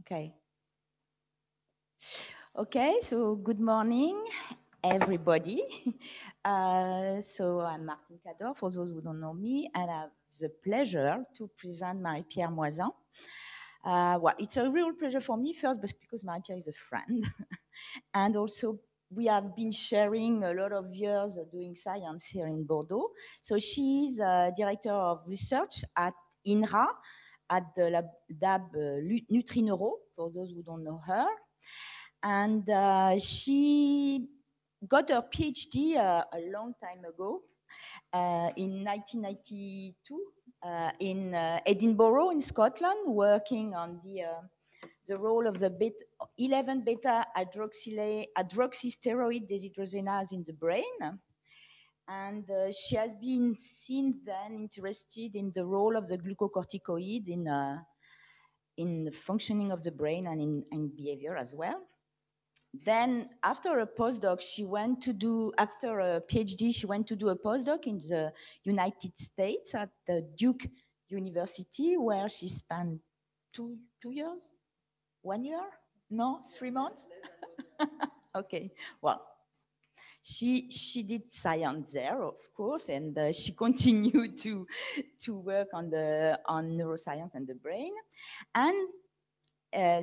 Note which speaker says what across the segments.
Speaker 1: Okay. Okay, so good morning, everybody. So I'm Martine Cador, for those who don't know me, and I have the pleasure to present Marie-Pierre Moisin. Well, it's a real pleasure for me, first, because Marie-Pierre is a friend, and also we have been sharing a lot of years doing science here in Bordeaux. So she's director of research at INRA, at the lab NutriNeuro, for those who don't know her. And she got her PhD a long time ago in 1992 in Edinburgh in Scotland, working on the role of the 11 beta hydroxysteroid dehydrogenase in the brain. And she has been since then interested in the role of the glucocorticoid in the functioning of the brain and in behavior as well. Then after a postdoc, after a PhD, she went to do a postdoc in the United States at the Duke University, where she spent two years? 1 year? No, 3 months? Okay, well, she did science there, of course, and she continued to work on neuroscience and the brain. And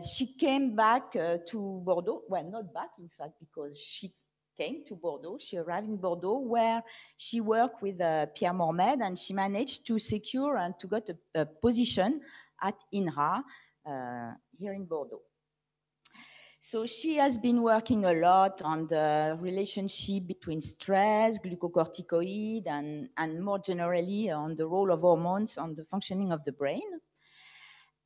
Speaker 1: she came back to Bordeaux. Well, not back, in fact, because she came to Bordeaux. She arrived in Bordeaux, where she worked with Pierre Mormed, and she managed to secure and to get a position at INRA here in Bordeaux. So she has been working a lot on the relationship between stress, glucocorticoid, and more generally on the role of hormones on the functioning of the brain.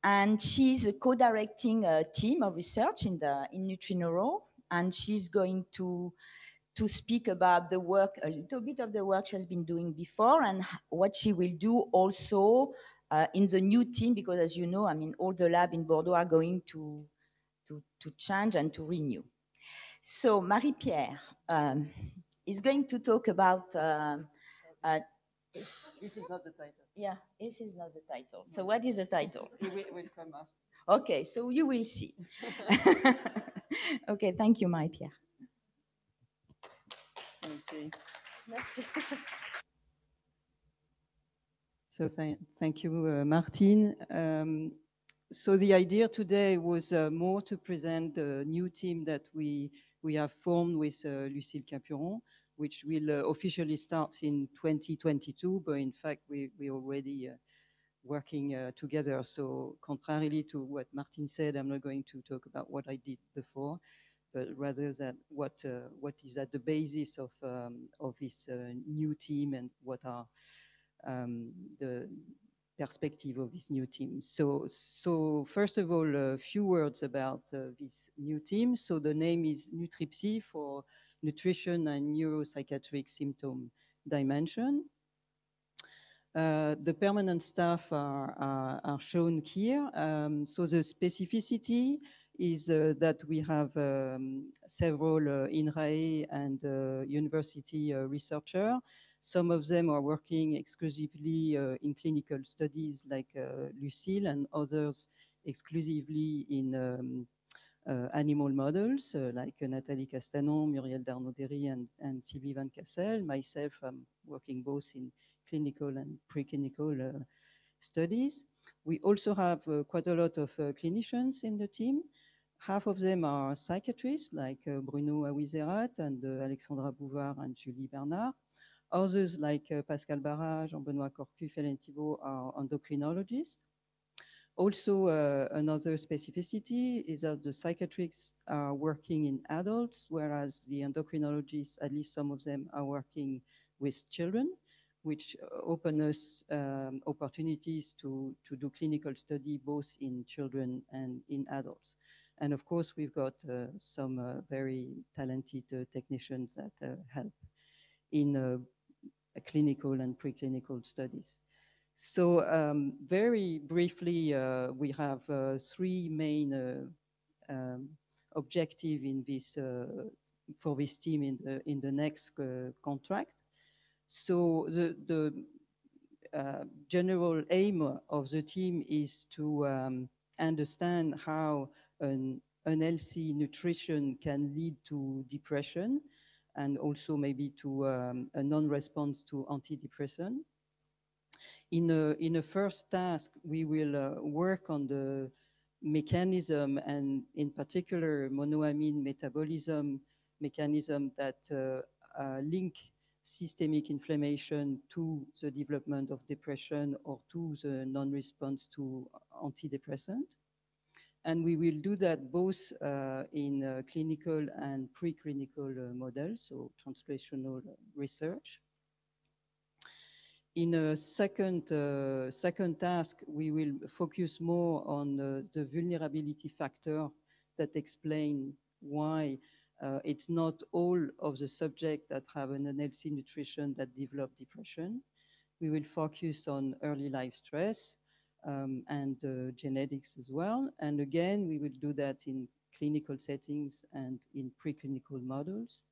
Speaker 1: And she's co-directing a team of research in NutriNeuro, and she's going to speak about the work, a little bit of the work she has been doing before, and what she will do also in the new team, because as you know, I mean, all the labs in Bordeaux are going to change and to renew. So Marie-Pierre is going to talk about.
Speaker 2: This is not the title.
Speaker 1: Yeah, this is not the title. So what is the title?
Speaker 2: It will come after.
Speaker 1: Okay, so you will see. Okay, thank you, Marie-Pierre.
Speaker 2: Okay.
Speaker 1: Merci.
Speaker 2: So thank you, Martine. So the idea today was more to present the new team that we have formed with Lucille Capuron, which will officially start in 2022, but in fact we already working together. So contrarily to what Martine said, I'm not going to talk about what I did before, but rather that what is at the basis of this new team and what are the perspective of this new team. So first of all, a few words about this new team. So the name is NutriPsy, for Nutrition and Neuropsychiatric Symptom Dimension. The permanent staff are shown here. So the specificity is that we have several INRAE and university researchers. Some of them are working exclusively in clinical studies like Lucille, and others exclusively in animal models like Nathalie Castanon, Muriel Darnaud-Derry, and Sylvie Van Cassel. Myself, I'm working both in clinical and preclinical studies. We also have quite a lot of clinicians in the team. Half of them are psychiatrists like Bruno Awizerat and Alexandra Bouvard and Julie Bernard. Others like Pascal Barra, Jean-Benoît Corcu, Hélène Thibault are endocrinologists. Also, another specificity is that the psychiatrists are working in adults, whereas the endocrinologists, at least some of them, are working with children, which open us opportunities to do clinical study both in children and in adults. And of course, we've got some very talented technicians that help in clinical and preclinical studies. So very briefly, we have three main objectives in this for this team in the next contract. So the general aim of the team is to understand how an unhealthy nutrition can lead to depression and also maybe to a non-response to antidepressant. In a first task, we will work on the mechanism and in particular monoamine metabolism mechanism that link systemic inflammation to the development of depression or to the non-response to antidepressant. And we will do that both in clinical and preclinical models, so translational research. In a second task, we will focus more on the vulnerability factor that explain why it's not all of the subjects that have an unhealthy nutrition that develop depression. We will focus on early life stress and genetics as well. And again, we will do that in clinical settings and in preclinical models.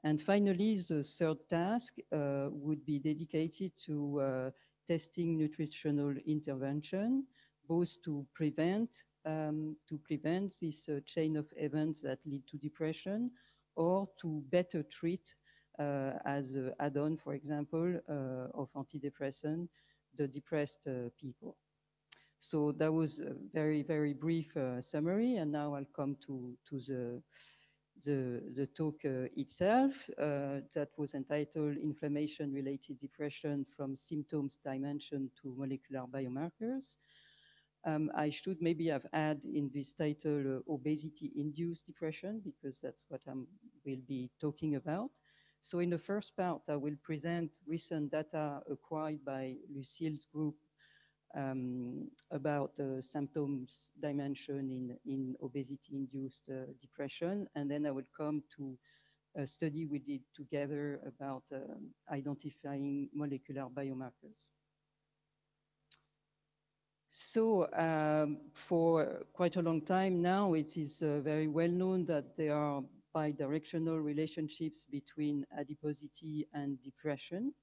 Speaker 2: And finally, the third task would be dedicated to testing nutritional intervention, both to prevent this chain of events that lead to depression, or to better treat as an add-on, for example, of antidepressant, the depressed people. So that was a very, very brief summary, and now I'll come to the talk itself that was entitled Inflammation-Related Depression from Symptoms Dimension to Molecular Biomarkers. I should maybe have added in this title obesity-induced depression because that's what I will be talking about. So in the first part, I will present recent data acquired by Lucille's group about symptoms dimension in obesity-induced depression. And then I will come to a study we did together about identifying molecular biomarkers. So for quite a long time now, it is very well known that there are bidirectional relationships between adiposity and depression.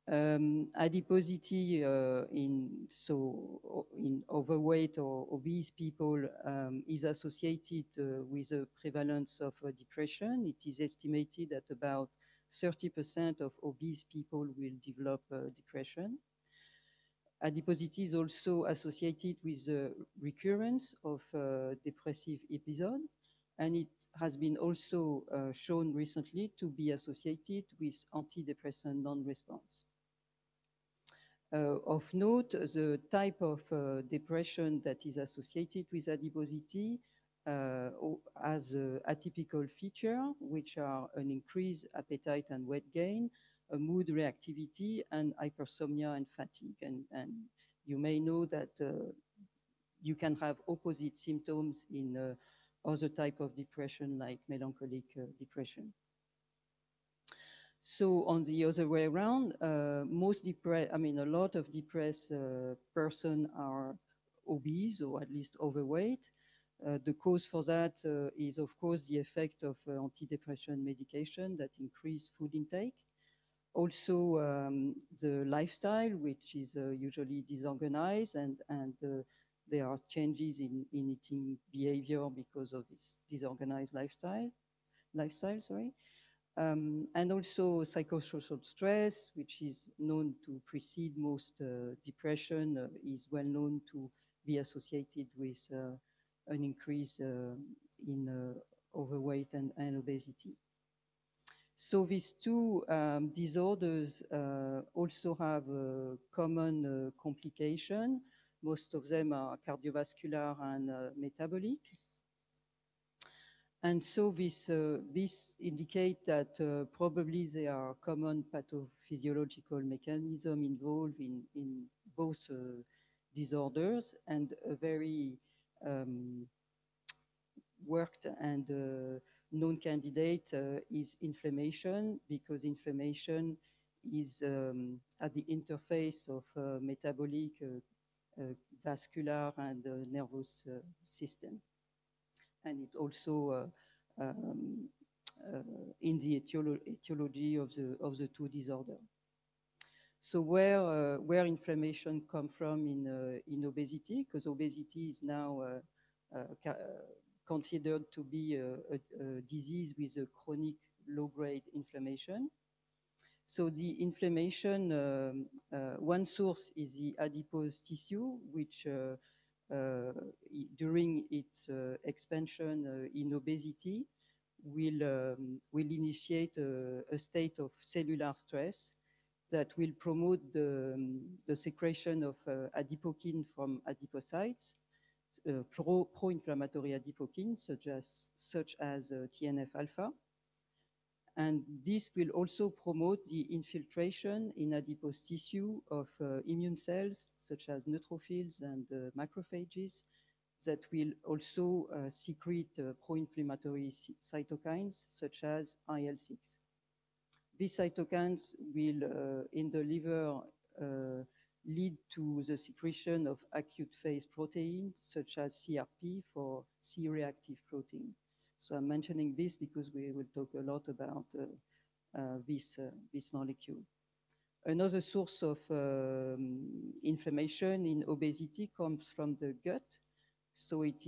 Speaker 2: Adiposity in overweight or obese people is associated with a prevalence of depression. It is estimated that about 30% of obese people will develop depression. Adiposity is also associated with the recurrence of depressive episode, and it has been also shown recently to be associated with antidepressant non-response. Of note, the type of depression that is associated with adiposity has an atypical feature, which are an increased appetite and weight gain, a mood reactivity, and hypersomnia and fatigue. And you may know that you can have opposite symptoms in other type of depression, like melancholic depression. So on the other way around, a lot of depressed person are obese or at least overweight. The cause for that is, of course, the effect of antidepressant medication that increase food intake. Also, the lifestyle, which is usually disorganized, and there are changes in eating behavior because of this disorganized lifestyle. And also psychosocial stress, which is known to precede most depression, is well known to be associated with an increase in overweight and obesity. So these two disorders also have a common complication. Most of them are cardiovascular and metabolic. And so this indicates that probably there are common pathophysiological mechanisms involved in both disorders, and a very worked and known candidate is inflammation, because inflammation is at the interface of metabolic, vascular, and nervous system. And it also in the etiology of the two disorders. So where inflammation come from in obesity, because obesity is now considered to be a disease with a chronic low-grade inflammation. So the inflammation, one source is the adipose tissue, which during its expansion in obesity will initiate a state of cellular stress that will promote the secretion of adipokine from adipocytes, pro-inflammatory adipokine, such as TNF-alpha. And this will also promote the infiltration in adipose tissue of immune cells, such as neutrophils and macrophages, that will also secrete pro-inflammatory cytokines, such as IL-6. These cytokines will, in the liver, lead to the secretion of acute phase protein, such as CRP for C-reactive protein. So I'm mentioning this because we will talk a lot about this molecule. Another source of inflammation in obesity comes from the gut. So it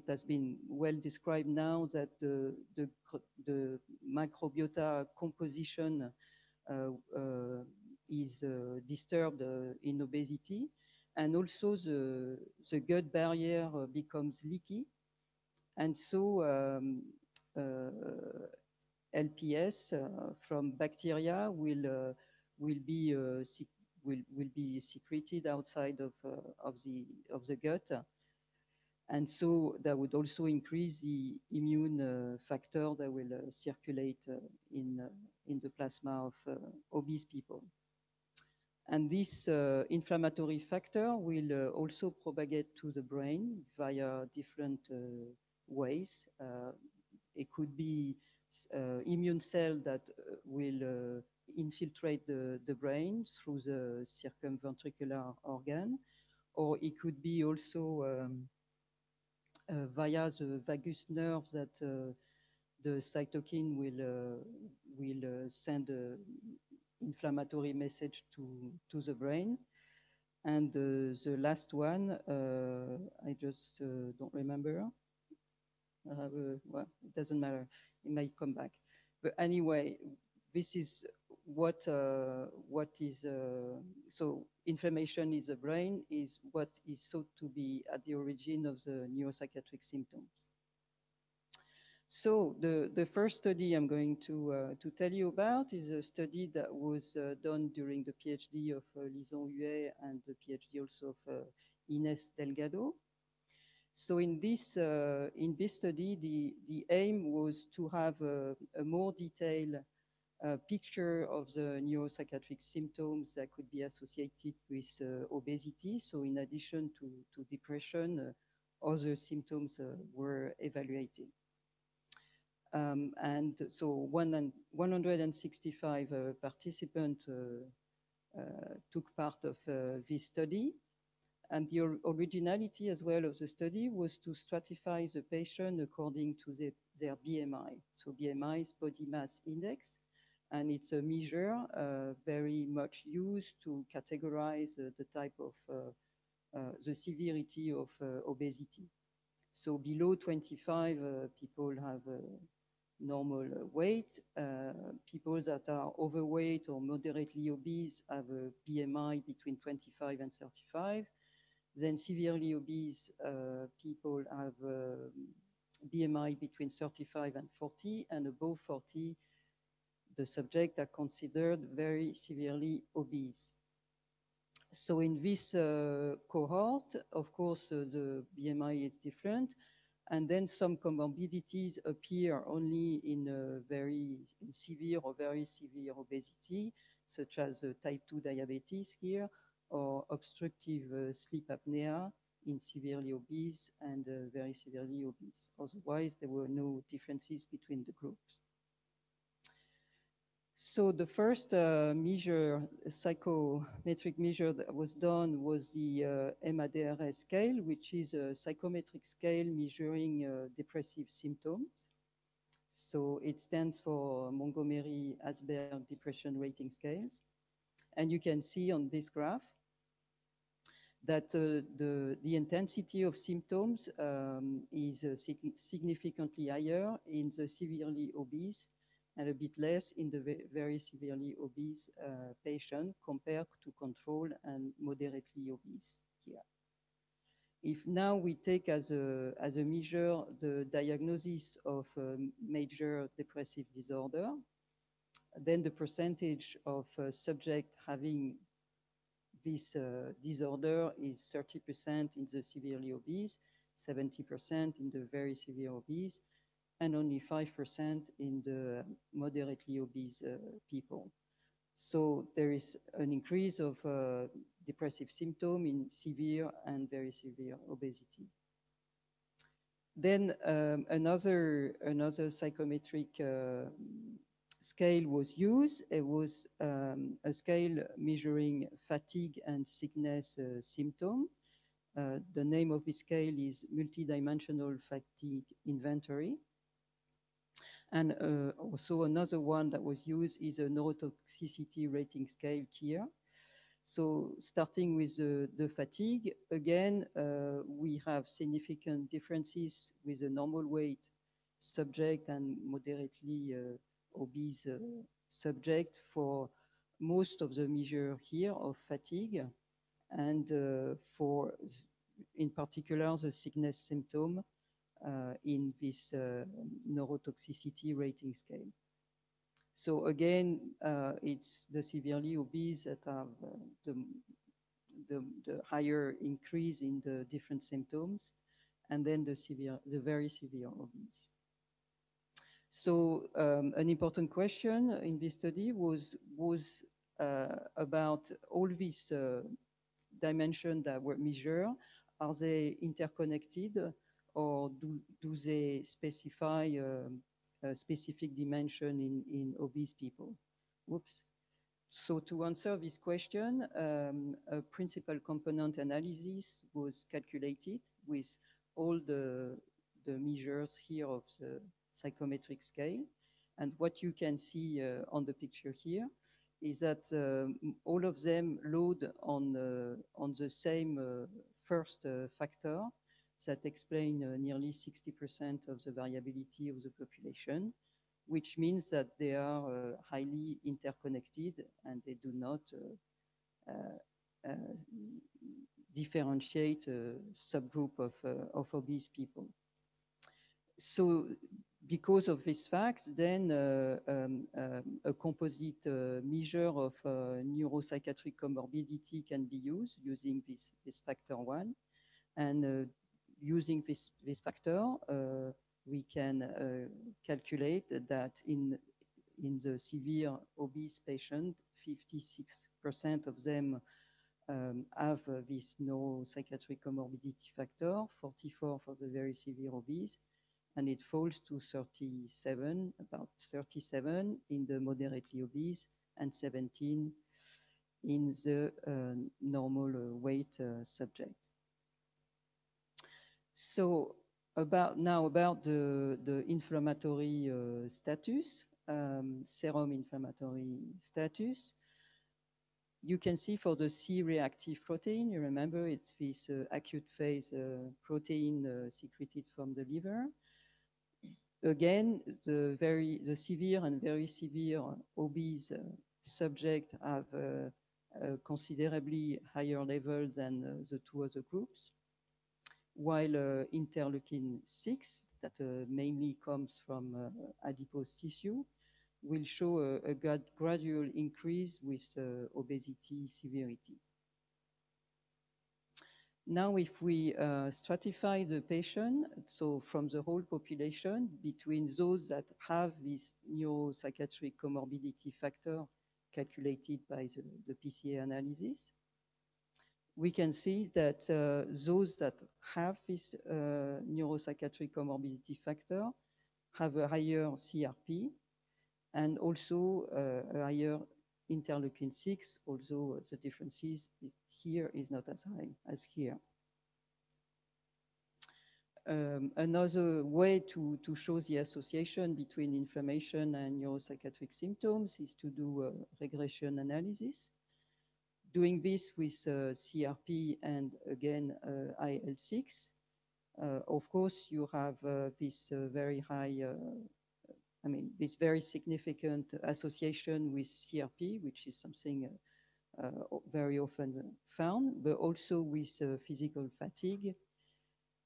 Speaker 2: has been well described now that the microbiota composition is disturbed in obesity, and also the gut barrier becomes leaky, and so LPS from bacteria will be secreted outside of the gut, and so that would also increase the immune factor that will circulate in the plasma of obese people. And this inflammatory factor will also propagate to the brain via different ways. It could be immune cell that will infiltrate the brain through the circumventricular organ, or it could be also via the vagus nerve that the cytokine will send an inflammatory message to the brain. And the last one, I just don't remember. Well, it doesn't matter. It might come back. But anyway, this is what is, so inflammation in the brain is what is thought to be at the origin of the neuropsychiatric symptoms. So the first study I'm going to tell you about is a study that was done during the PhD of Lison Huet and the PhD also of Ines Delgado. So in this study, the aim was to have a more detailed picture of the neuropsychiatric symptoms that could be associated with obesity. So in addition to depression, other symptoms were evaluated. And so 165 participants took part of this study. And the originality as well of the study was to stratify the patient according to their BMI. So BMI is body mass index, and it's a measure very much used to categorize the type of the severity of obesity. So below 25, people have normal weight. People that are overweight or moderately obese have a BMI between 25 and 35. Then severely obese people have BMI between 35 and 40, and above 40, the subjects are considered very severely obese. So in this cohort, of course, the BMI is different, and then some comorbidities appear only in very severe or very severe obesity, such as type 2 diabetes here, or obstructive sleep apnea in severely obese and very severely obese. Otherwise, there were no differences between the groups. So the first measure, psychometric measure that was done was the MADRS scale, which is a psychometric scale measuring depressive symptoms. So it stands for Montgomery-Åsberg Depression Rating Scales. And you can see on this graph that the intensity of symptoms is significantly higher in the severely obese and a bit less in the very severely obese patient compared to control and moderately obese here. If now we take as a measure the diagnosis of major depressive disorder, then the percentage of subjects having this disorder is 30% in the severely obese, 70% in the very severe obese, and only 5% in the moderately obese people. So there is an increase of depressive symptom in severe and very severe obesity. Then another psychometric scale was used. It was a scale measuring fatigue and sickness symptom. The name of this scale is Multidimensional Fatigue Inventory. And also another one that was used is a neurotoxicity rating scale here. So starting with the fatigue, again, we have significant differences with a normal weight subject and moderately obese subject for most of the measure here of fatigue, and for, in particular, the sickness symptom in this neurotoxicity rating scale. So again, it's the severely obese that have the higher increase in the different symptoms, and then the very severe obese. So an important question in this study was about all these dimensions that were measured. Are they interconnected, or do they specify a specific dimension in obese people? Whoops. So to answer this question, a principal component analysis was calculated with all the measures here of the psychometric scale. And what you can see on the picture here is that all of them load on the same first factor that explain nearly 60% of the variability of the population, which means that they are highly interconnected and they do not differentiate a subgroup of obese people. So because of these facts, then a composite measure of neuropsychiatric comorbidity can be used using this factor 1. And using this factor, we can calculate that in the severe obese patient, 56% of them have this neuropsychiatric comorbidity factor, 44 for the very severe obese, and it falls to 37, about 37 in the moderately obese, and 17 in the normal weight subject. So about the inflammatory status, serum inflammatory status. You can see for the C-reactive protein, you remember it's this acute phase protein secreted from the liver. Again, the severe and very severe obese subject have considerably higher level than the two other groups, while interleukin-6, that mainly comes from adipose tissue, will show a gradual increase with obesity severity. Now, if we stratify the patient, so from the whole population, between those that have this neuropsychiatric comorbidity factor calculated by the PCA analysis, we can see that those that have this neuropsychiatric comorbidity factor have a higher CRP and also a higher interleukin-6, although the differences here is not as high as here. Another way to show the association between inflammation and neuropsychiatric symptoms is to do a regression analysis. Doing this with CRP and again IL-6, of course, you have this very high, this very significant association with CRP, which is something very often found, but also with physical fatigue,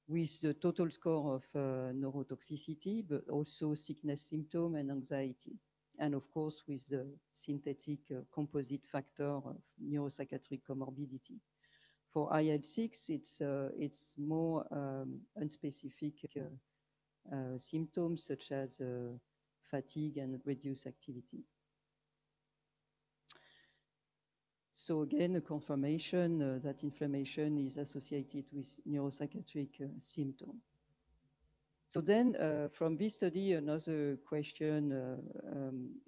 Speaker 2: with the total score of neurotoxicity, but also sickness symptom and anxiety. And of course, with the synthetic composite factor of neuropsychiatric comorbidity. For IL-6, it's more unspecific symptoms such as fatigue and reduced activity. So again, a confirmation that inflammation is associated with neuropsychiatric symptoms. So then from this study, another question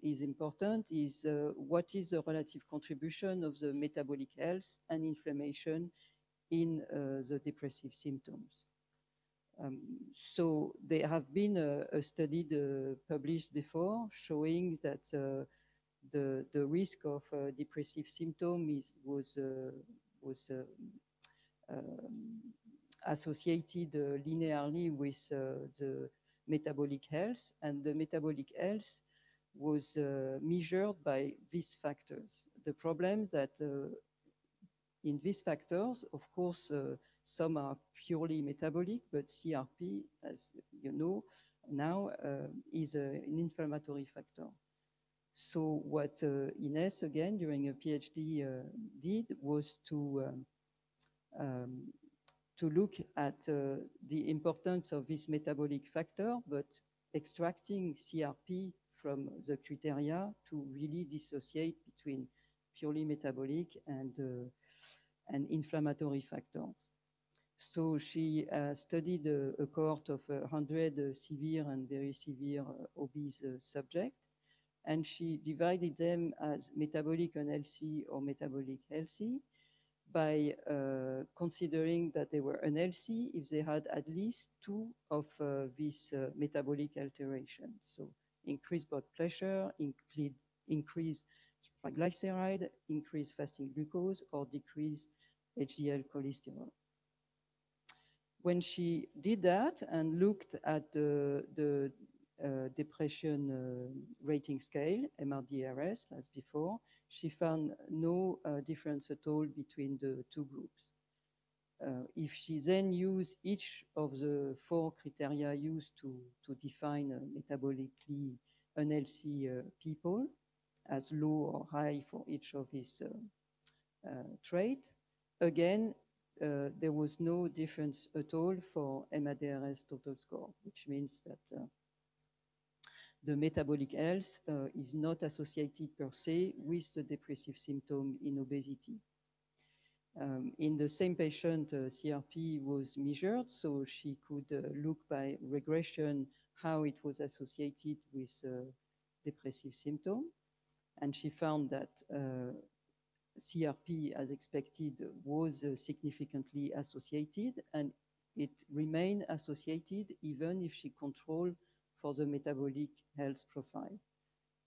Speaker 2: is important is what is the relative contribution of the metabolic health and inflammation in the depressive symptoms? So there have been a study published before showing that the risk of depressive symptom was associated linearly with the metabolic health, and the metabolic health was measured by these factors. The problem that in these factors, of course, some are purely metabolic, but CRP, as you know, now is an inflammatory factor. So what Ines, again, during a PhD did was to look at the importance of this metabolic factor, but extracting CRP from the criteria to really dissociate between purely metabolic and inflammatory factors. So she studied a cohort of 100 severe and very severe obese subjects, and she divided them as metabolic unhealthy or metabolic healthy by considering that they were unhealthy if they had at least two of these metabolic alterations. So increased blood pressure, increased triglyceride, increased fasting glucose, or decreased HDL cholesterol. When she did that and looked at the depression rating scale, MRDRS, as before, she found no difference at all between the two groups. If she then used each of the 4 criteria used to define metabolically unhealthy people as low or high for each of these traits, again, there was no difference at all for MADRS total score, which means that the metabolic health is not associated per se with the depressive symptom in obesity. In the same patient, CRP was measured, so she could look by regression how it was associated with depressive symptom. And she found that CRP, as expected, was significantly associated, and it remained associated even if she controlled for the metabolic health profile.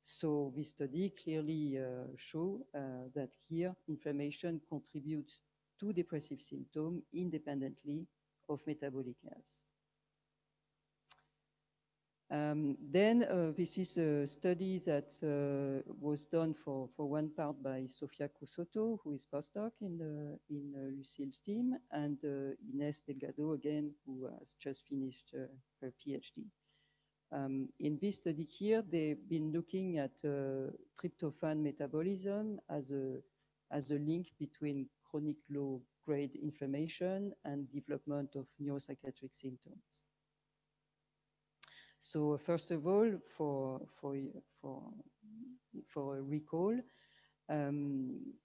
Speaker 2: So this study clearly shows that here inflammation contributes to depressive symptoms independently of metabolic health. Then this is a study that was done for one part by Sofia Cusotto, who is postdoc in Lucille's team, and Ines Delgado, again, who has just finished her PhD. In this study here, they've been looking at tryptophan metabolism as a link between chronic low-grade inflammation and development of neuropsychiatric symptoms. So first of all, for a recall,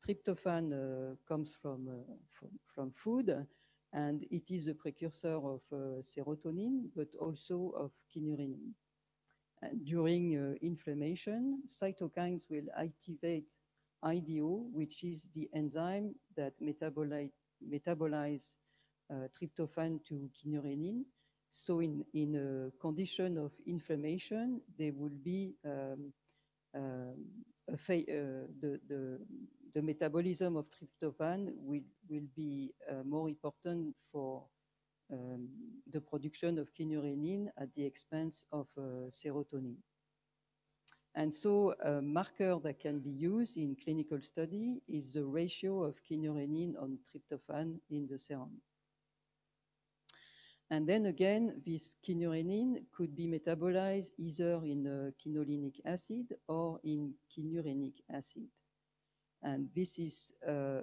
Speaker 2: tryptophan comes from food, and it is a precursor of serotonin, but also of kynurenine. And during inflammation, cytokines will activate IDO, which is the enzyme that metabolize tryptophan to kynurenine. So in a condition of inflammation, there will be the the metabolism of tryptophan will be more important for the production of kynurenine at the expense of serotonin. And so a marker that can be used in clinical study is the ratio of kynurenine on tryptophan in the serum. And then again, this kynurenine could be metabolized either in quinolinic acid or in kynurenic acid. And this is,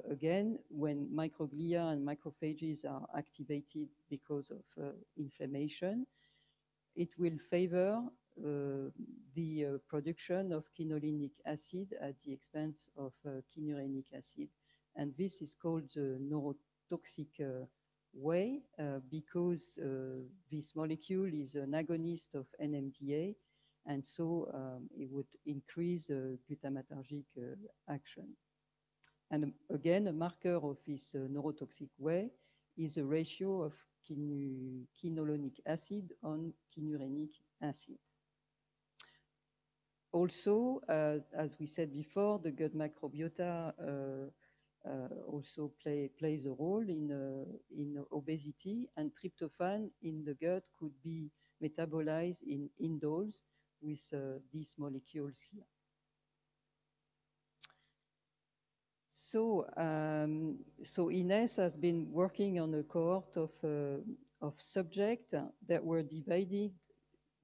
Speaker 2: again, when microglia and macrophages are activated because of inflammation, it will favor the production of quinolinic acid at the expense of kynurenic acid. And this is called the neurotoxic way because this molecule is an agonist of NMDA, and so it would increase glutamatergic action. And again, a marker of this neurotoxic way is a ratio of quinolinic acid on kynurenic acid. Also, as we said before, the gut microbiota also plays a role in obesity, and tryptophan in the gut could be metabolized in indoles with these molecules here. So, so Ines has been working on a cohort of subjects that were divided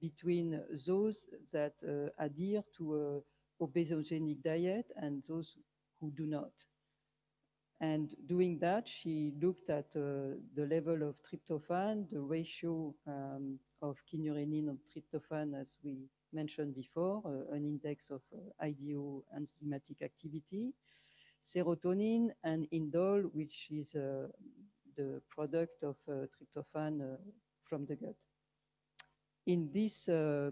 Speaker 2: between those that adhere to a obesogenic diet and those who do not. And doing that, she looked at the level of tryptophan, the ratio of kynurenine on tryptophan, as we mentioned before, an index of IDO enzymatic activity, serotonin, and indole, which is the product of tryptophan from the gut. In this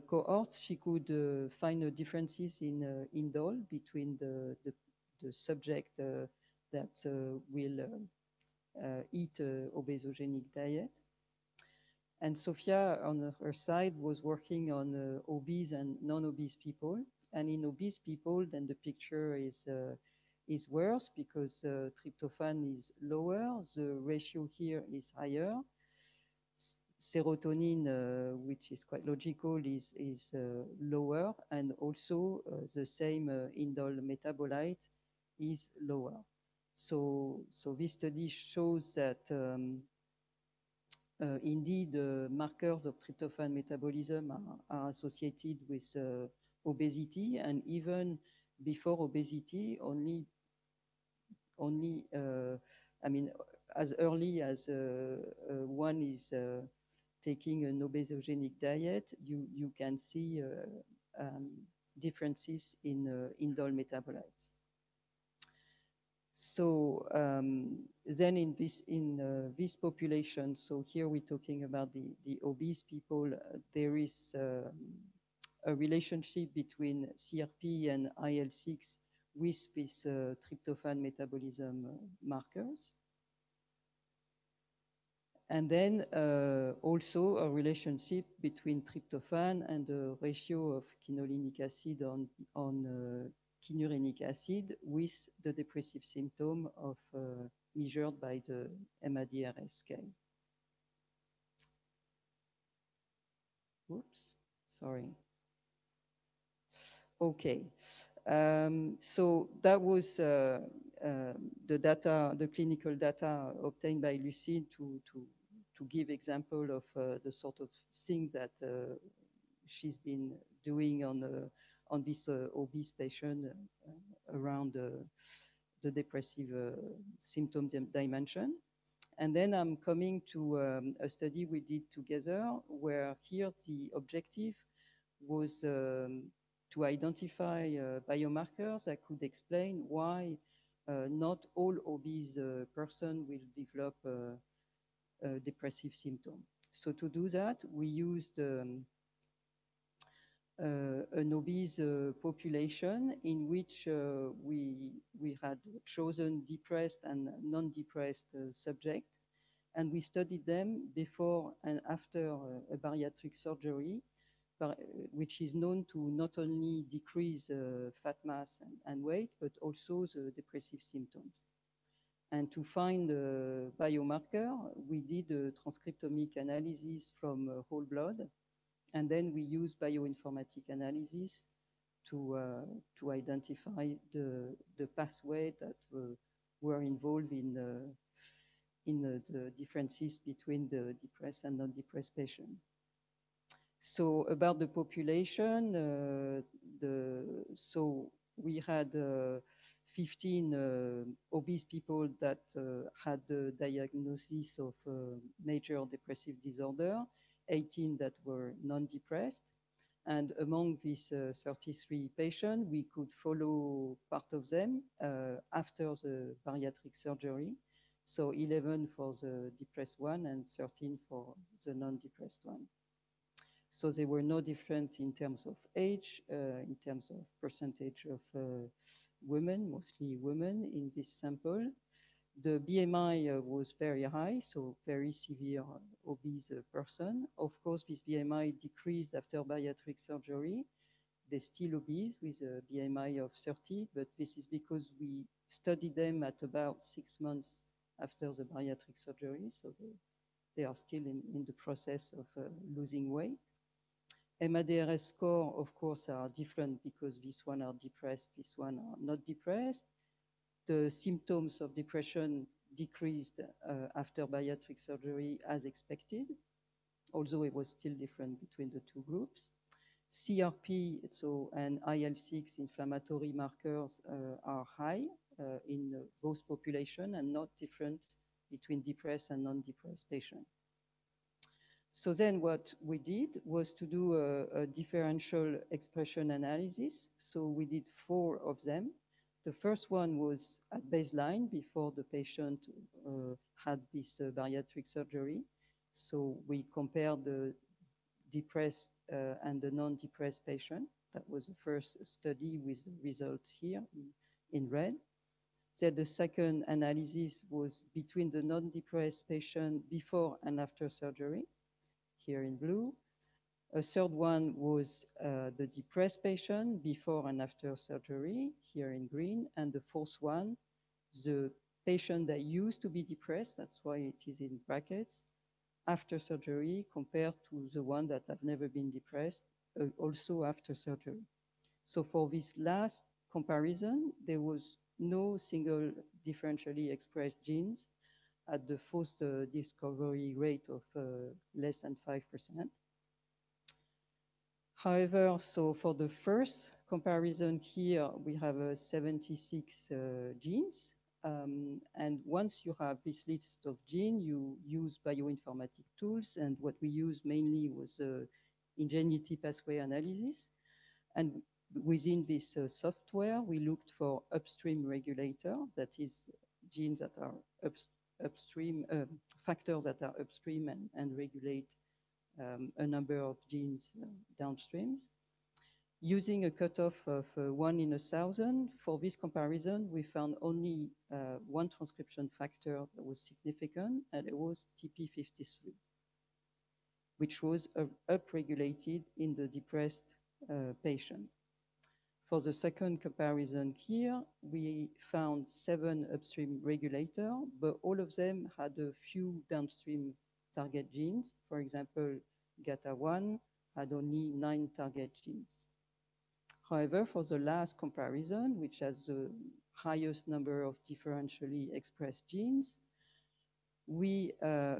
Speaker 2: cohort, she could find differences in indole between the subject that will eat obesogenic diet. And Sophia, on her side, was working on obese and non-obese people. And in obese people, then the picture is worse because tryptophan is lower, the ratio here is higher. Serotonin, which is quite logical, is lower, and also the same indole metabolite is lower. So this study shows that indeed markers of tryptophan metabolism are associated with obesity, and even before obesity, I mean, as early as one is taking an obesogenic diet, you can see differences in indole metabolites. So then in this population, so here we're talking about the obese people, there is a relationship between CRP and IL-6 with this tryptophan metabolism markers. And then also a relationship between tryptophan and the ratio of quinolinic acid on kynurenic acid with the depressive symptom of measured by the MADRS scale. Oops, sorry. Okay, so that was the data, the clinical data obtained by Lucide to give example of the sort of thing that she's been doing on this obese patient around the depressive symptom dimension. And then I'm coming to a study we did together where here the objective was to identify biomarkers that could explain why not all obese person will develop a depressive symptom. So to do that, we used an obese population in which we had chosen depressed and non-depressed subjects, and we studied them before and after a bariatric surgery which is known to not only decrease fat mass and weight, but also the depressive symptoms. And to find a biomarker, we did a transcriptomic analysis from whole blood, and then we used bioinformatic analysis to identify the pathway that were involved in the differences between the depressed and non-depressed patient. So about the population, so we had 15 obese people that had the diagnosis of major depressive disorder, 18 that were non-depressed. And among these 33 patients, we could follow part of them after the bariatric surgery. So 11 for the depressed one and 13 for the non-depressed one. So they were no different in terms of age, in terms of percentage of women, mostly women in this sample. The BMI was very high, so very severe obese person. Of course, this BMI decreased after bariatric surgery. They're still obese with a BMI of 30, but this is because we studied them at about 6 months after the bariatric surgery, so they are still in the process of losing weight. MADRS score, of course, are different because this one are depressed, this one are not depressed. The symptoms of depression decreased after bariatric surgery as expected, although it was still different between the two groups. CRP and IL-6 inflammatory markers are high in both populations and not different between depressed and non-depressed patients. So then what we did was to do a differential expression analysis. So we did 4 of them. The first one was at baseline before the patient had this bariatric surgery. So we compared the depressed and the non-depressed patient. That was the first study with the results here in red. Then the second analysis was between the non-depressed patient before and after surgery, here in blue. A third one was the depressed patient before and after surgery, here in green. And the fourth one, the patient that used to be depressed, that's why it is in brackets, after surgery compared to the one that have never been depressed, also after surgery. So for this last comparison, there was no single differentially expressed genes at the first discovery rate of less than 5%. However, so for the first comparison here, we have 76 genes. And once you have this list of genes, you use bioinformatic tools. And what we used mainly was Ingenuity pathway analysis. And within this software, we looked for upstream regulator, that is genes that are upstream, factors that are upstream and regulate a number of genes downstream. Using a cutoff of 1 in 1,000, for this comparison, we found only one transcription factor that was significant, and it was TP53, which was upregulated in the depressed patient. For the second comparison here, we found 7 upstream regulators, but all of them had a few downstream target genes. For example, GATA1 had only 9 target genes. However, for the last comparison, which has the highest number of differentially expressed genes, we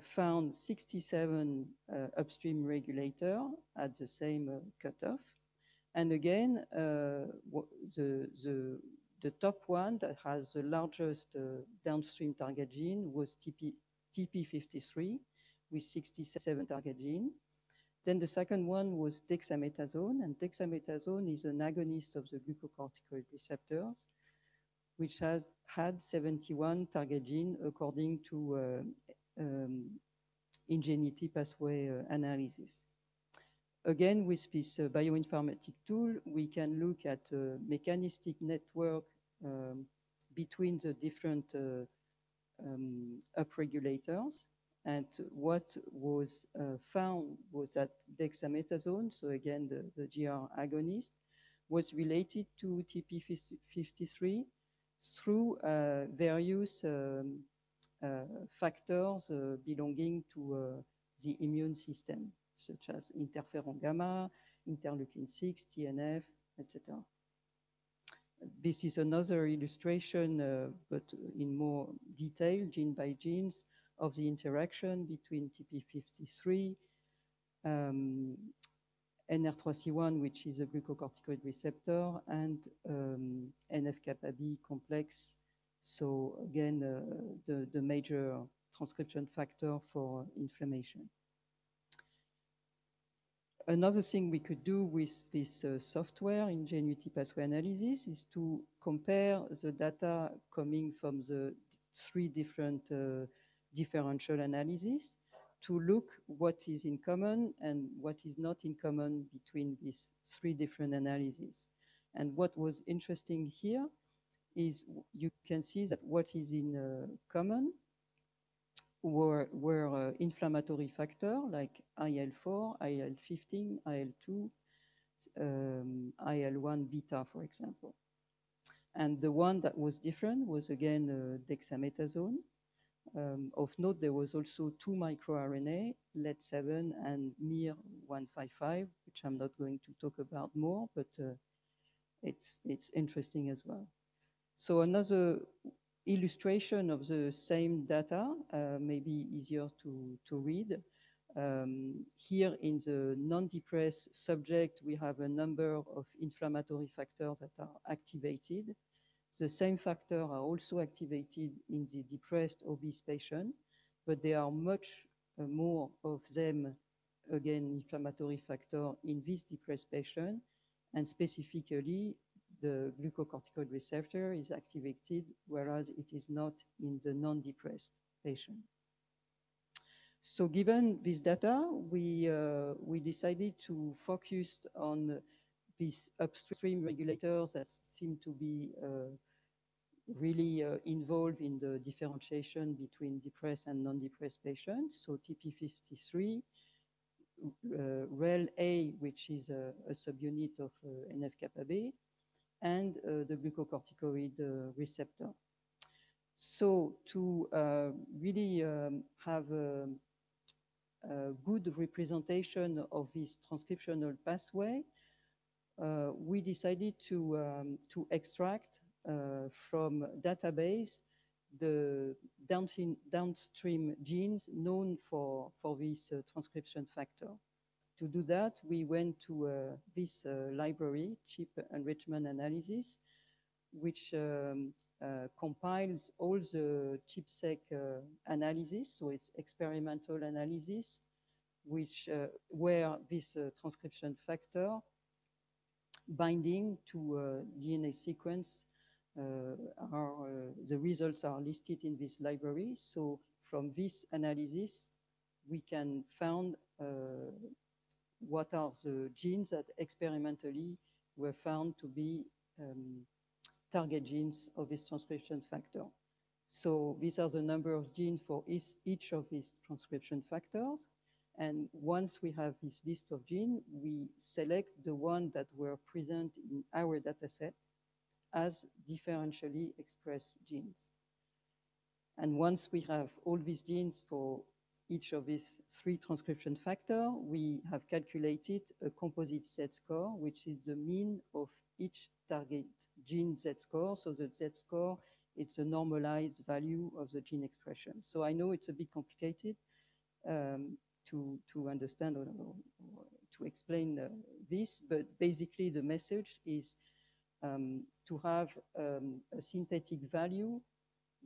Speaker 2: found 67 upstream regulators at the same cutoff. And again, the top one that has the largest downstream target gene was TP53 with 67 target gene. Then the second one was dexamethasone, and dexamethasone is an agonist of the glucocorticoid receptors, which has had 71 target gene according to Ingenuity pathway analysis. Again, with this bioinformatic tool, we can look at a mechanistic network between the different upregulators. And what was found was that dexamethasone, so again, the GR agonist, was related to TP53 through various factors belonging to the immune system, such as interferon gamma, interleukin 6, TNF, etc. This is another illustration, but in more detail, gene by genes, of the interaction between TP53, NR3C1, which is a glucocorticoid receptor, and NF-kappa B complex. So again, the major transcription factor for inflammation. Another thing we could do with this software, Ingenuity Pathway Analysis, is to compare the data coming from the three different differential analyses to look what is in common and what is not in common between these three different analyses. And what was interesting here is you can see that what is in common were inflammatory factors like IL-4, IL-15, IL-2, IL-1 beta, for example. And the one that was different was again dexamethasone. Of note, there was also 2 microRNA, LED7 and MIR155, which I'm not going to talk about more, but it's interesting as well. So another illustration of the same data, maybe easier to read. Here in the non-depressed subject, we have a number of inflammatory factors that are activated. The same factors are also activated in the depressed obese patient, but there are much more of them, again, inflammatory factor in this depressed patient, and specifically the glucocorticoid receptor is activated, whereas it is not in the non-depressed patient. So given this data, we decided to focus on these upstream regulators that seem to be really involved in the differentiation between depressed and non-depressed patients. So TP53, REL-A, which is a subunit of NF-kappa B, and the glucocorticoid receptor. So to really have a good representation of this transcriptional pathway, we decided to extract from database the downstream genes known for this transcription factor. To do that, we went to this library, Chip Enrichment Analysis, which compiles all the ChIP-seq analysis, so it's experimental analysis, which where this transcription factor binding to DNA sequence the results are listed in this library. So from this analysis, we can find what are the genes that experimentally were found to be target genes of this transcription factor. So these are the number of genes for each of these transcription factors. And once we have this list of genes, we select the one that were present in our data set as differentially expressed genes. And once we have all these genes for each of these three transcription factors, we have calculated a composite Z-score, which is the mean of each target gene Z-score. So the Z-score, it's a normalized value of the gene expression. So I know it's a bit complicated to understand or to explain this, but basically the message is to have a synthetic value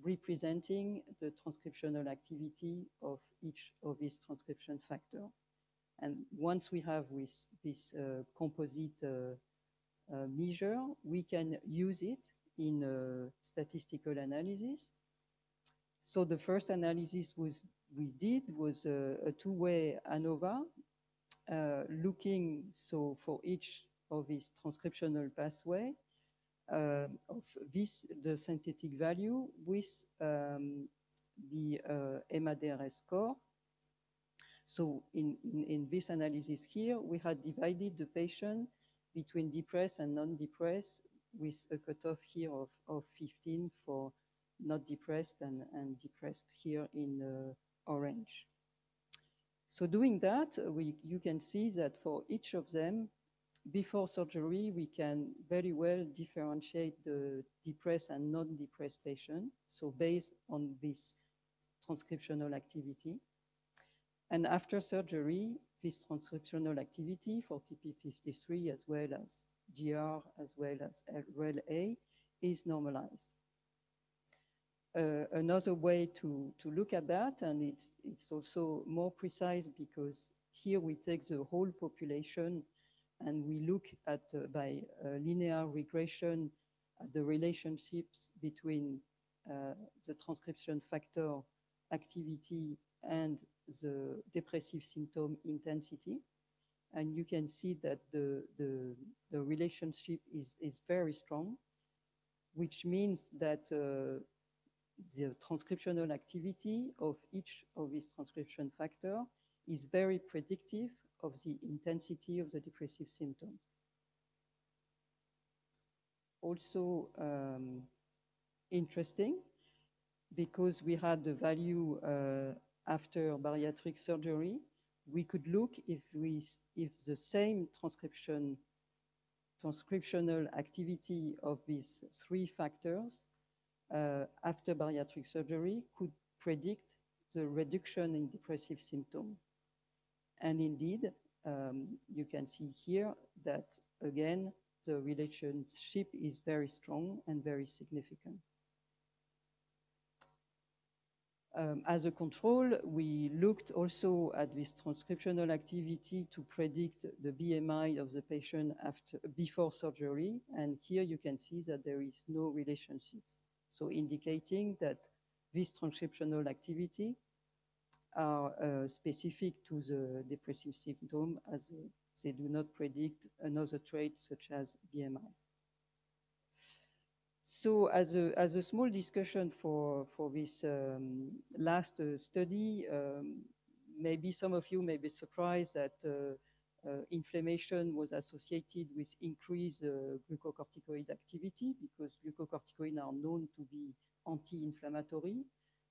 Speaker 2: representing the transcriptional activity of each of these transcription factor. And once we have with this composite measure, we can use it in statistical analysis. So the first analysis we did was a two-way ANOVA, looking so for each of these transcriptional pathway of this, the synthetic value with the MADRS score So in this analysis here, we had divided the patient between depressed and non-depressed with a cutoff here of 15 for not depressed and depressed here in orange. So doing that, you can see that for each of them, before surgery, we can very well differentiate the depressed and non-depressed patient, so based on this transcriptional activity. And after surgery, this transcriptional activity for TP53 as well as GR as well as REL-A is normalized. Another way to look at that, and it's also more precise because here we take the whole population and we look at by linear regression at the relationships between the transcription factor activity and the depressive symptom intensity. And you can see that the relationship is very strong, which means that the transcriptional activity of each of these transcription factors is very predictive of the intensity of the depressive symptoms. Also interesting, because we had the value after bariatric surgery, we could look if the same transcriptional activity of these three factors after bariatric surgery could predict the reduction in depressive symptoms. And indeed, you can see here that, again, the relationship is very strong and very significant. As a control, we looked also at this transcriptional activity to predict the BMI of the patient before surgery. And here you can see that there is no relationships. So indicating that this transcriptional activity are specific to the depressive symptom, as they do not predict another trait such as BMI. So as a small discussion for this last study, maybe some of you may be surprised that inflammation was associated with increased glucocorticoid activity, because glucocorticoids are known to be anti-inflammatory.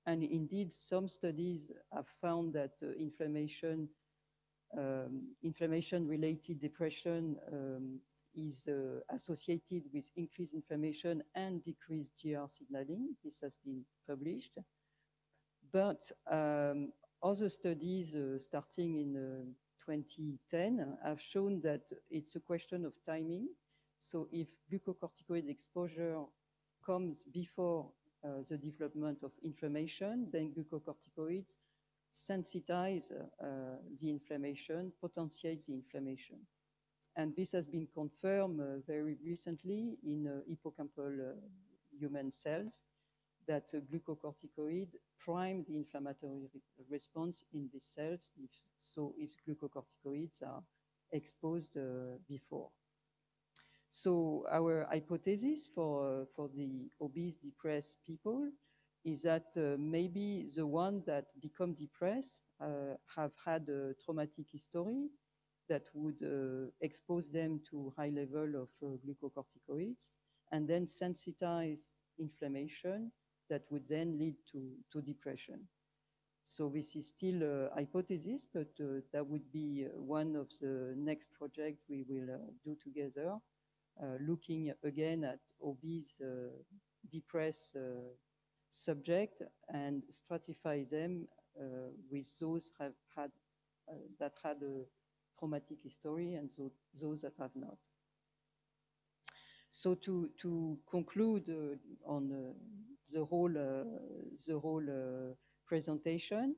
Speaker 2: And indeed, some studies have found that inflammation-related depression is associated with increased inflammation and decreased GR signaling. This has been published. But other studies starting in 2010 have shown that it's a question of timing. So if glucocorticoid exposure comes before the development of inflammation, then glucocorticoids sensitize the inflammation, potentiate the inflammation. And this has been confirmed very recently in hippocampal human cells, that glucocorticoid prime the inflammatory response in these cells, if glucocorticoids are exposed before. So our hypothesis for the obese, depressed people is that maybe the ones that become depressed have had a traumatic history that would expose them to high level of glucocorticoids and then sensitize inflammation that would then lead to depression. So this is still a hypothesis, but that would be one of the next projects we will do together, looking again at obese, depressed subjects and stratify them with those that had a traumatic history and those that have not. So to conclude on the whole presentation,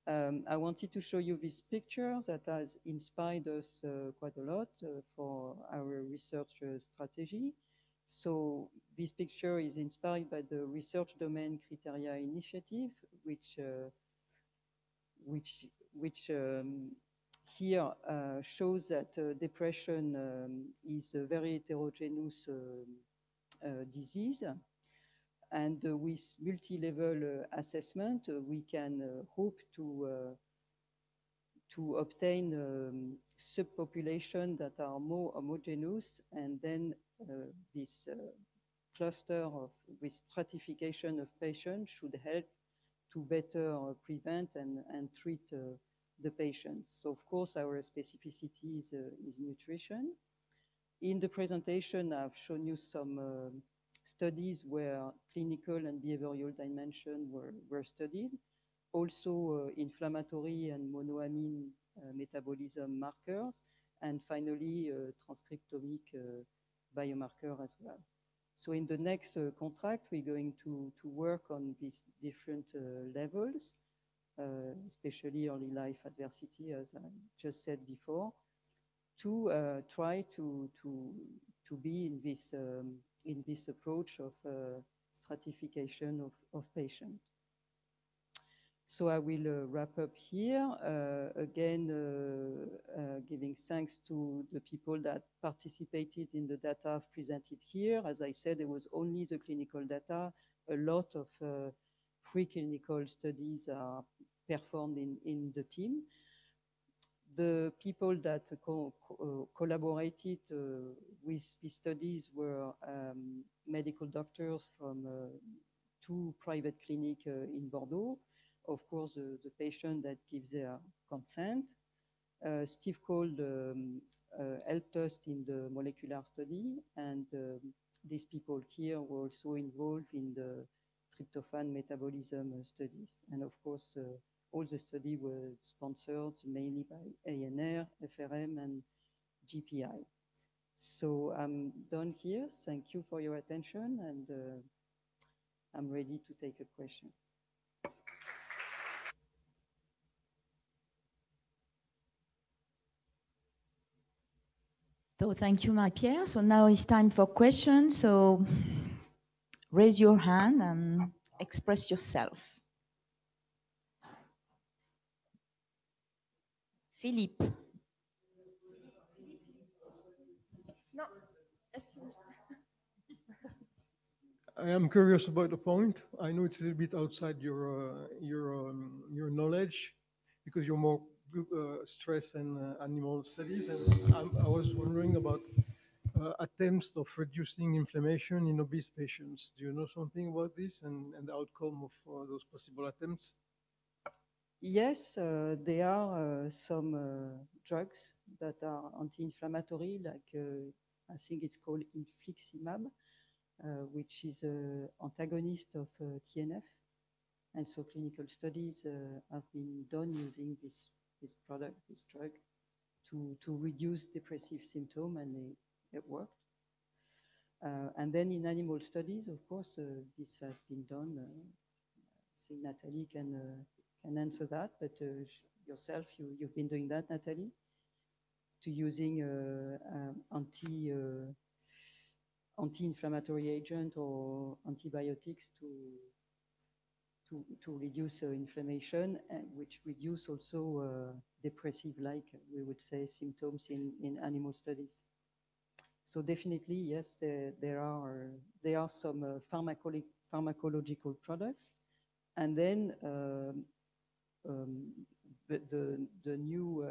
Speaker 2: I wanted to show you this picture that has inspired us quite a lot for our research strategy. So this picture is inspired by the Research Domain Criteria Initiative, which here shows that depression is a very heterogeneous disease. And with multi-level assessment, we can hope to to obtain subpopulation that are more homogeneous, and then this cluster with stratification of patients should help to better prevent and treat the patients. So of course, our specificity is nutrition. In the presentation, I've shown you some studies where clinical and behavioral dimension were studied. Also inflammatory and monoamine metabolism markers, and finally transcriptomic biomarker as well. So in the next contract, we're going to work on these different levels, especially early life adversity, as I just said before, to try to be in this approach of stratification of patients. So I will wrap up here, again, giving thanks to the people that participated in the data I've presented here. As I said, there was only the clinical data. A lot of preclinical studies are performed in the team. The people that collaborated with these studies were medical doctors from 2 private clinics in Bordeaux. Of course, the patient that gives their consent. Steve Cole helped us in the molecular study, and these people here were also involved in the tryptophan metabolism studies. And of course, all the studies were sponsored mainly by ANR, FRM, and GPI. So I'm done here. Thank you for your attention, and I'm ready to take a question.
Speaker 1: So thank you, Marie-Pierre. So now it's time for questions. So raise your hand and express yourself. Philippe.
Speaker 3: No,
Speaker 4: I am curious about the point. I know it's a little bit outside your knowledge, because you're more stress and animal studies, and I was wondering about attempts of reducing inflammation in obese patients. Do you know something about this and the outcome of those possible attempts?
Speaker 2: Yes, there are some drugs that are anti-inflammatory, like I think it's called infliximab, which is an antagonist of TNF. And so clinical studies have been done using this product, this drug, to reduce depressive symptoms, and it worked. And then in animal studies, of course, this has been done. I think Nathalie can answer that, but yourself, you've been doing that, Nathalie, to using anti-inflammatory agent or antibiotics to reduce inflammation, and which reduce also depressive-like, we would say, symptoms in animal studies. So definitely, yes, there are some pharmacological products, and then the new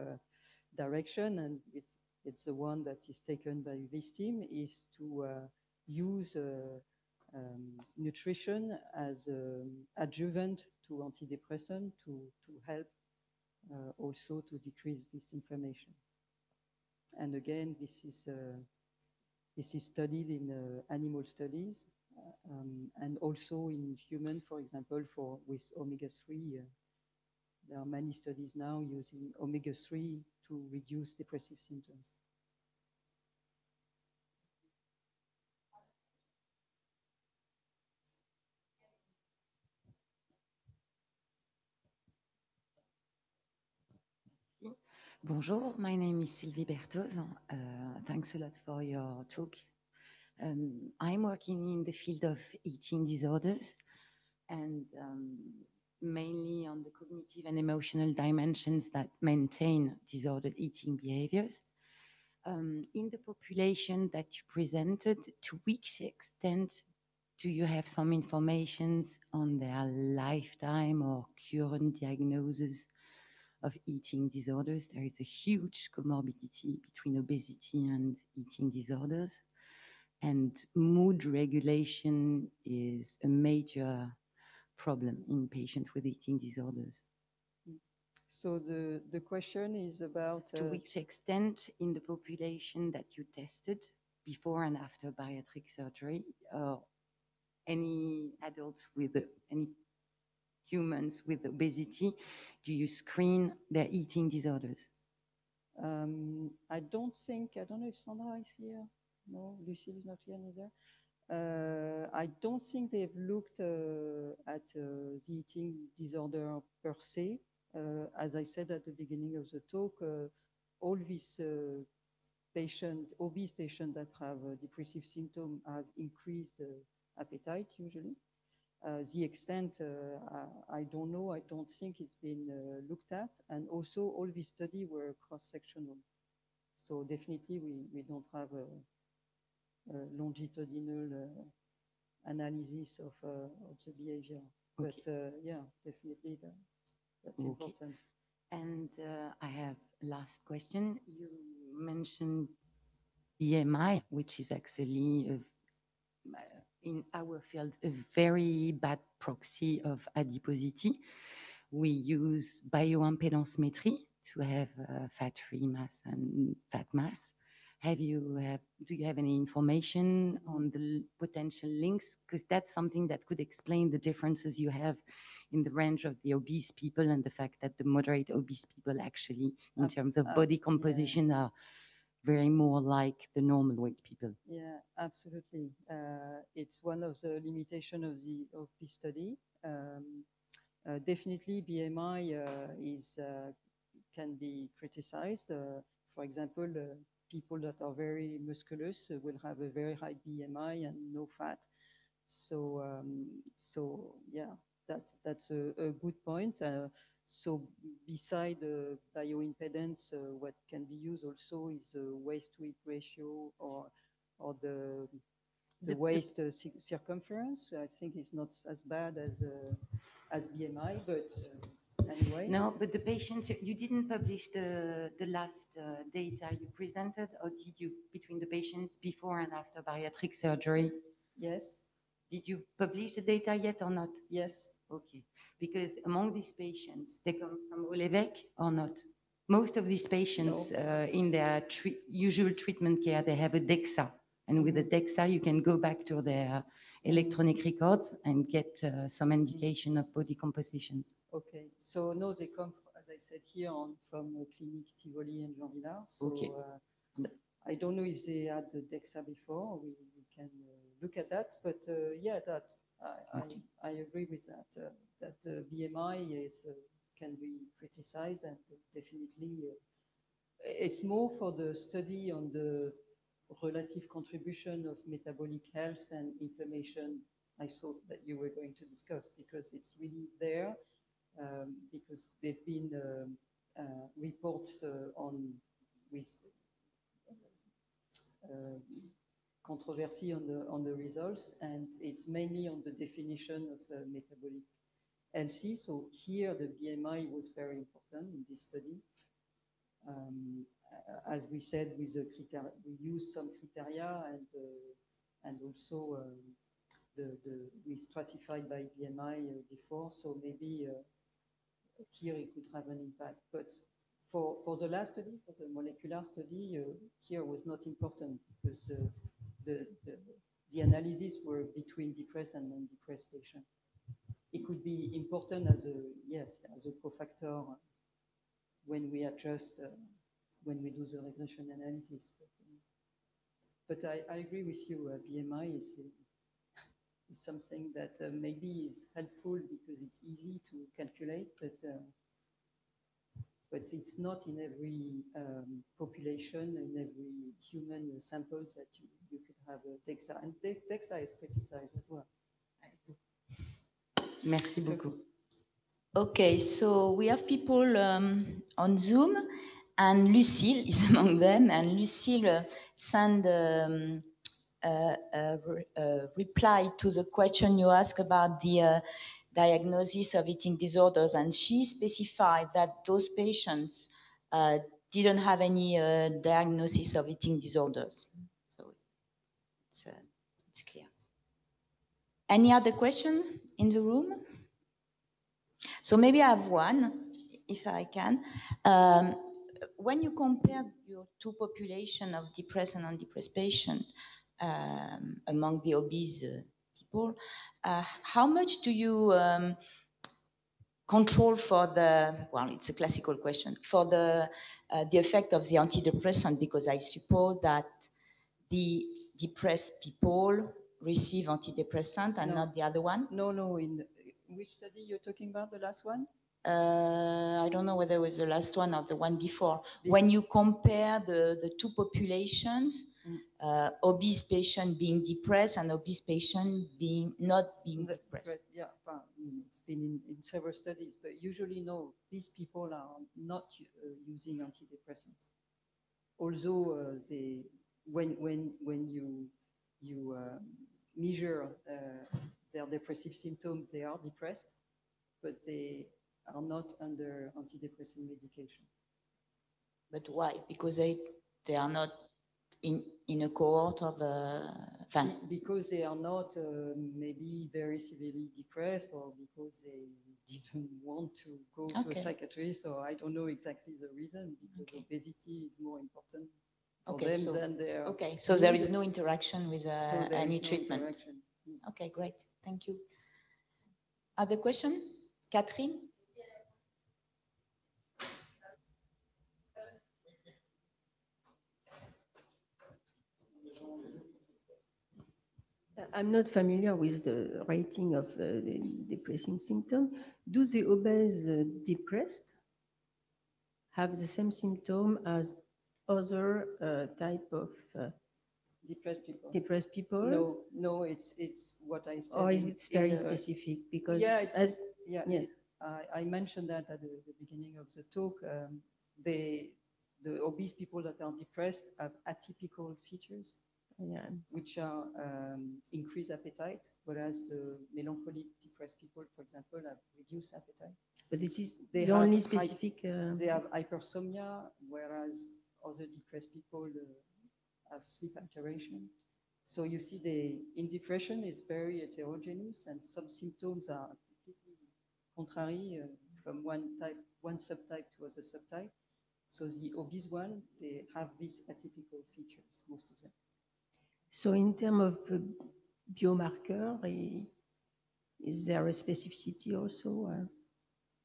Speaker 2: direction, and it's the one that is taken by this team, is to use nutrition as adjuvant to antidepressant to help also to decrease this inflammation. And again, this is studied in animal studies and also in human, for example, with omega-3. There are many studies now using omega-3 to reduce depressive symptoms.
Speaker 5: Bonjour, my name is Sylvie Berthoz. Thanks a lot for your talk. I'm working in the field of eating disorders, and mainly on the cognitive and emotional dimensions that maintain disordered eating behaviors. In the population that you presented, to which extent do you have some information on their lifetime or current diagnosis of eating disorders. There is a huge comorbidity between obesity and eating disorders. And mood regulation is a major problem in patients with eating disorders.
Speaker 2: So the question is about
Speaker 5: To which extent in the population that you tested before and after bariatric surgery, any adults with any humans with obesity, do you screen their eating disorders?
Speaker 2: I don't know if Sandra is here. No, Lucille is not here neither. I don't think they've looked at the eating disorder per se. As I said at the beginning of the talk, all these obese patients that have depressive symptoms have increased appetite usually. The extent, I don't know, I don't think it's been looked at. And also all these studies were cross-sectional. So definitely we don't have a longitudinal analysis of the behavior.
Speaker 5: Okay.
Speaker 2: But yeah, definitely that's
Speaker 5: Okay.
Speaker 2: important.
Speaker 5: And I have last question. You mentioned BMI, which is actually in our field a very bad proxy of adiposity. We use bioimpedancemetry to have fat-free mass and fat mass. Do you have any information on the potential links? Because that's something that could explain the differences you have in the range of the obese people and the fact that the moderate obese people actually, in terms of body composition, are very more like the normal weight people.
Speaker 2: Yeah, absolutely. It's one of the limitations of this study. Definitely BMI can be criticized. For example, people that are very musculous will have a very high BMI and no fat. So yeah, that's a good point. So beside bioimpedance, what can be used also is waist-to-weight ratio or the waist circumference. I think it's not as bad as BMI, but anyway.
Speaker 5: No, but the patients, you didn't publish the last data you presented, or did you, between the patients before and after bariatric surgery?
Speaker 2: Yes.
Speaker 5: Did you publish the data yet or not?
Speaker 2: Yes.
Speaker 5: Okay, because among these patients, they come from Olevec or not? Most of these patients in their usual treatment care, they have a DEXA. And with the DEXA, you can go back to their electronic records and get some indication of body composition.
Speaker 2: Okay, so no, they come, as I said here, from Clinique Tivoli and Jean Villard. So
Speaker 5: Okay.
Speaker 2: I don't know if they had the DEXA before. We can look at that, but yeah, I agree with that. That BMI can be criticized, and definitely it's more for the study on the relative contribution of metabolic health and inflammation. I thought that you were going to discuss, because it's really there, because there've been reports with controversy on the results, and it's mainly on the definition of metabolic healthy. So here the BMI was very important in this study. As we said, with the criteria, we used some criteria, and also we stratified by BMI before, so maybe here it could have an impact. But for the last study, for the molecular study, here was not important, because the analysis were between depressed and non-depressed patients. It could be important as a cofactor when we adjust, when we do the regression analysis. But I agree with you, BMI is something that maybe is helpful because it's easy to calculate, but it's not in every population, in every human samples that you could have a DEXA. And DEXA is criticized as well.
Speaker 5: Merci beaucoup.
Speaker 1: Okay, so we have people on Zoom, and Lucille is among them. And Lucille sent a reply to the question you asked about the diagnosis of eating disorders, and she specified that those patients didn't have any diagnosis of eating disorders. So it's clear. Any other question in the room? So maybe I have one, if I can. When you compare your two populations of depressed and undepressed patients among the obese people, how much do you control for the, well, it's a classical question, for the effect of the antidepressant? Because I suppose that the depressed people receive antidepressant and
Speaker 2: No.
Speaker 1: not the other one?
Speaker 2: No, in which study you're talking about, the last one?
Speaker 1: I don't know whether it was the last one or the one before. When you compare the two populations, obese patient being depressed and obese patient being not being depressed.
Speaker 2: Yeah, it's been in several studies, but usually no, these people are not using antidepressants. Although when you measure their depressive symptoms, they are depressed, but they are not under antidepressant medication.
Speaker 1: But why? Because they are not in a cohort of
Speaker 2: because they are not maybe very severely depressed, or because they didn't want to go to a psychiatrist, or I don't know exactly the reason, because obesity is more important for them than their
Speaker 1: so there is no interaction with any
Speaker 2: no
Speaker 1: treatment.
Speaker 2: interaction.
Speaker 1: Okay, great. Thank you. Other question? Catherine?
Speaker 3: I'm not familiar with the rating of the depressing symptom. Do the obese depressed have the same symptom as other type of
Speaker 2: depressed people? No, it's what I said.
Speaker 3: Or is it very specific? Because
Speaker 2: I mentioned that at the beginning of the talk. The obese people that are depressed have atypical features, which are increased appetite, whereas the melancholic depressed people, for example, have reduced appetite.
Speaker 3: But this is the only specific.
Speaker 2: They have hypersomnia, whereas other depressed people have sleep alteration. So you see, in depression, it's very heterogeneous, and some symptoms are completely contrary from one subtype to other subtype. So the obese one, they have these atypical features, most of them.
Speaker 3: So in terms of biomarker, is there a specificity also?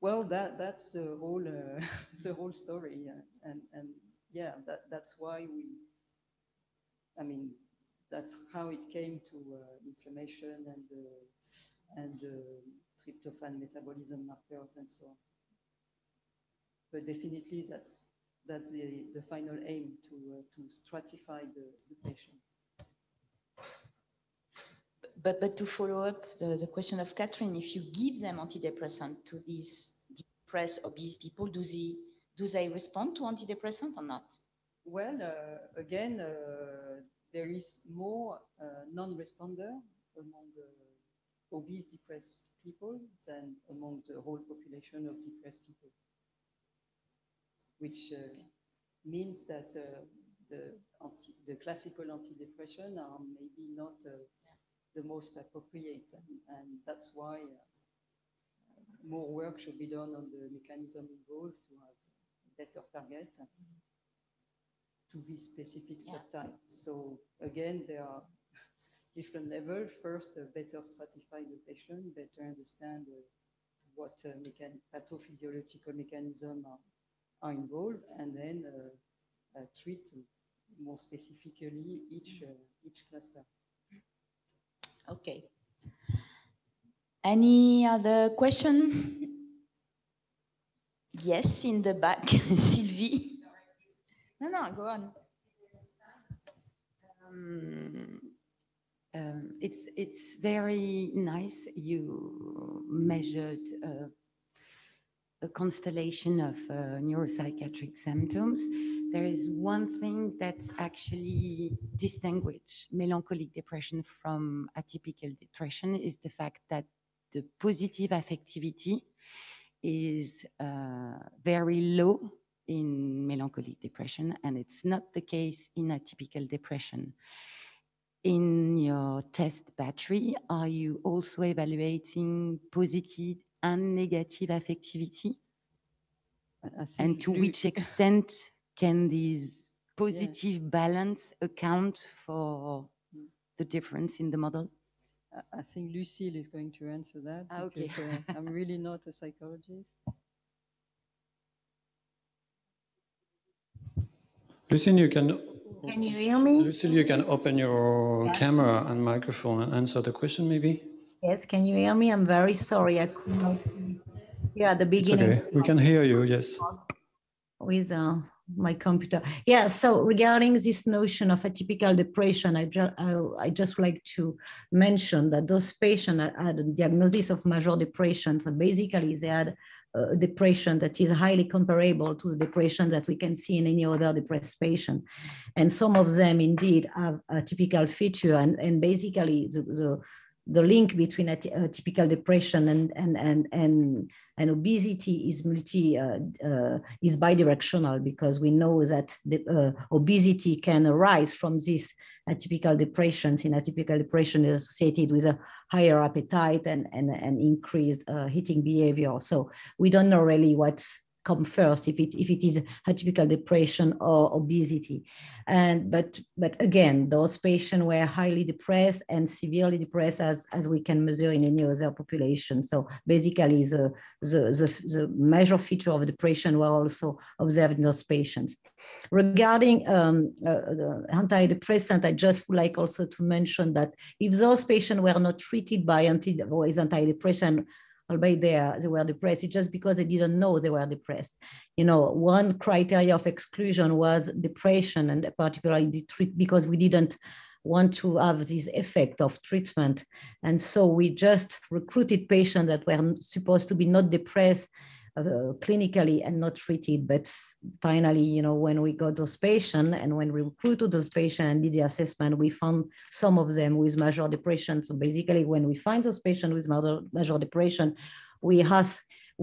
Speaker 2: Well, that's the whole the whole story, and yeah, that's why that's how it came to inflammation and tryptophan metabolism markers and so on. But definitely, that's the final aim, to stratify the patient.
Speaker 1: But to follow up the question of Catherine, if you give them antidepressant to these depressed obese people, do they respond to antidepressant or not?
Speaker 2: Well, again, there is more non-responder among obese depressed people than among the whole population of depressed people, which means that the classical antidepressants are maybe not the most appropriate, and that's why more work should be done on the mechanism involved to have better target to this specific subtype. So again, there are different levels. First, better stratify the patient, better understand what pathophysiological mechanisms are involved, and then treat more specifically each cluster.
Speaker 1: Okay. Any other question? Yes, in the back, Sylvie. No, go on.
Speaker 5: It's very nice. You measured a constellation of neuropsychiatric symptoms. There is one thing that actually distinguishes melancholic depression from atypical depression is the fact that the positive affectivity is very low in melancholic depression, and it's not the case in atypical depression. In your test battery, are you also evaluating positive and negative affectivity? And to which extent can these positive balance account for the difference in the model?
Speaker 2: I think Lucille is going to answer that.
Speaker 5: Okay.
Speaker 2: Because, I'm really not a psychologist.
Speaker 6: Lucille, you can.
Speaker 7: Can you hear me?
Speaker 6: Lucille, you can open your
Speaker 7: Yes.
Speaker 6: camera and microphone and answer the question, maybe.
Speaker 7: Yes, can you hear me? I'm very sorry. I could not hear at the beginning.
Speaker 6: Okay, we can hear you, yes.
Speaker 7: With my computer. Yeah, so regarding this notion of atypical depression, I just like to mention that those patients had a diagnosis of major depression. So basically they had a depression that is highly comparable to the depression that we can see in any other depressed patient. And some of them indeed have a typical feature, and basically the link between atypical depression and obesity is is bidirectional, because we know that obesity can arise from these atypical depressions. In atypical depression is associated with a higher appetite and increased eating behavior. So we don't know really what's come first, if it is atypical depression or obesity. But again, those patients were highly depressed and severely depressed as we can measure in any other population. So basically the major feature of depression were also observed in those patients. Regarding the antidepressant, I just would like also to mention that if those patients were not treated by antidepressant, albeit they were depressed, it's just because they didn't know they were depressed. You know, one criteria of exclusion was depression, and particularly because we didn't want to have this effect of treatment. And so we just recruited patients that were supposed to be not depressed clinically and not treated. But finally, you know, when we got those patients and when we recruited those patients and did the assessment, we found some of them with major depression. So basically, when we find those patients with major depression, we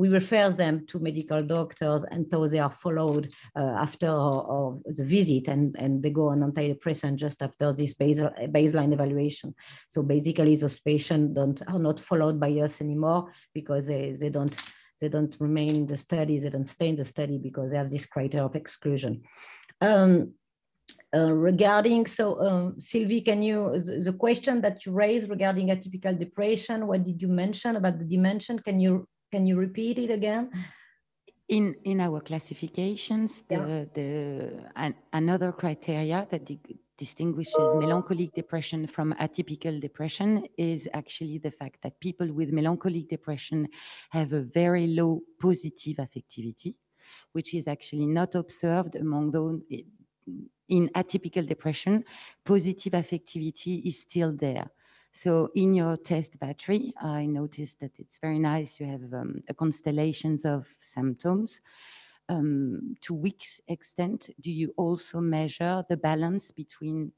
Speaker 7: refer them to medical doctors until they are followed after the visit, and they go on antidepressant just after this baseline evaluation. So basically, those patients are not followed by us anymore, because they don't remain in the study, they don't stay in the study because they have this criteria of exclusion. Regarding, Sylvie, the question that you raised regarding atypical depression, what did you mention about the dimension? Can you repeat it again?
Speaker 5: In our classifications, another criteria that distinguishes melancholic depression from atypical depression is actually the fact that people with melancholic depression have a very low positive affectivity, which is actually not observed among those in atypical depression. Positive affectivity is still there. So in your test battery, I noticed that it's very nice. You have a constellations of symptoms. To which extent do you also measure the balance between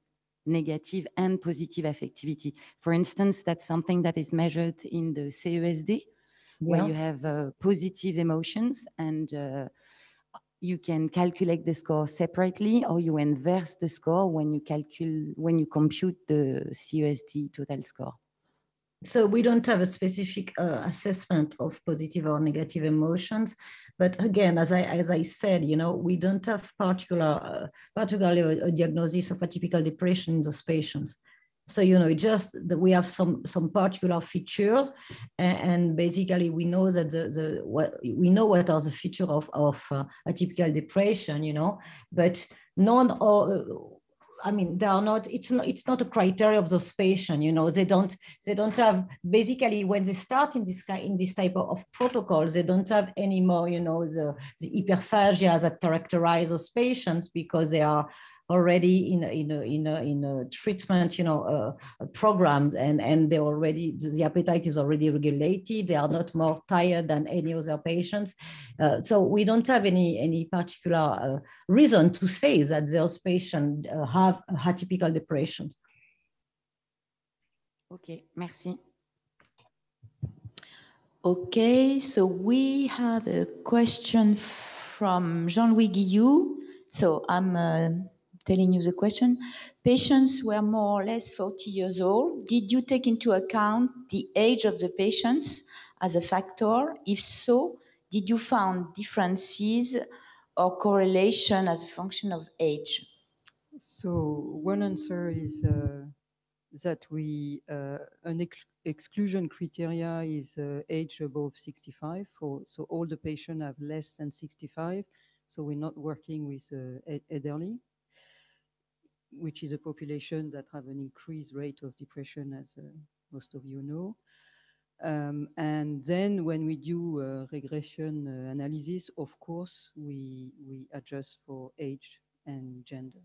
Speaker 5: negative and positive affectivity? For instance, that's something that is measured in the CESD, where you have positive emotions, and you can calculate the score separately, or you inverse the score when you compute the CESD total score.
Speaker 7: So we don't have a specific assessment of positive or negative emotions, but again, as I said, you know, we don't have particularly a diagnosis of atypical depression in those patients. So, you know, just that we have some particular features, and basically we know that we know what are the features of atypical depression, you know, but none or. I mean, they are not. It's not a criteria of those patients. You know, they don't have, basically when they start in this type of protocols, they don't have anymore. You know, the hyperphagia that characterize those patients, because they are already in a treatment, you know, program, and they already, the appetite is already regulated. They are not more tired than any other patients. So we don't have any particular reason to say that those patients have atypical depression.
Speaker 5: Okay, merci.
Speaker 1: Okay, so we have a question from Jean-Louis Guillou. So I'm telling you the question. Patients were more or less 40 years old. Did you take into account the age of the patients as a factor? If so, did you find differences or correlation as a function of age?
Speaker 2: So one answer is that an exclusion criteria is age above 65. So all the patients have less than 65. So we're not working with elderly, which is a population that have an increased rate of depression, as most of you know. And then when we do regression analysis, of course, we adjust for age and gender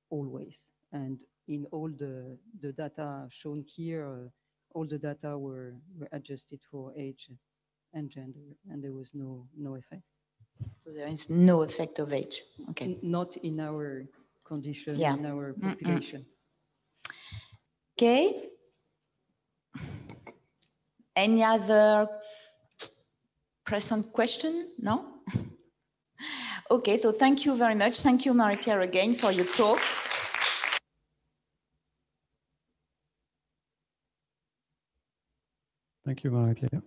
Speaker 2: always. And in all the data shown here, all the data were adjusted for age and gender, and there was no effect.
Speaker 1: So there is no effect of age. Okay.
Speaker 2: Not in our condition,
Speaker 1: Yeah.
Speaker 2: in our population.
Speaker 1: Okay. Any other present question? No? Okay, so thank you very much. Thank you, Marie-Pierre, again for your talk.
Speaker 6: Thank you, Marie-Pierre.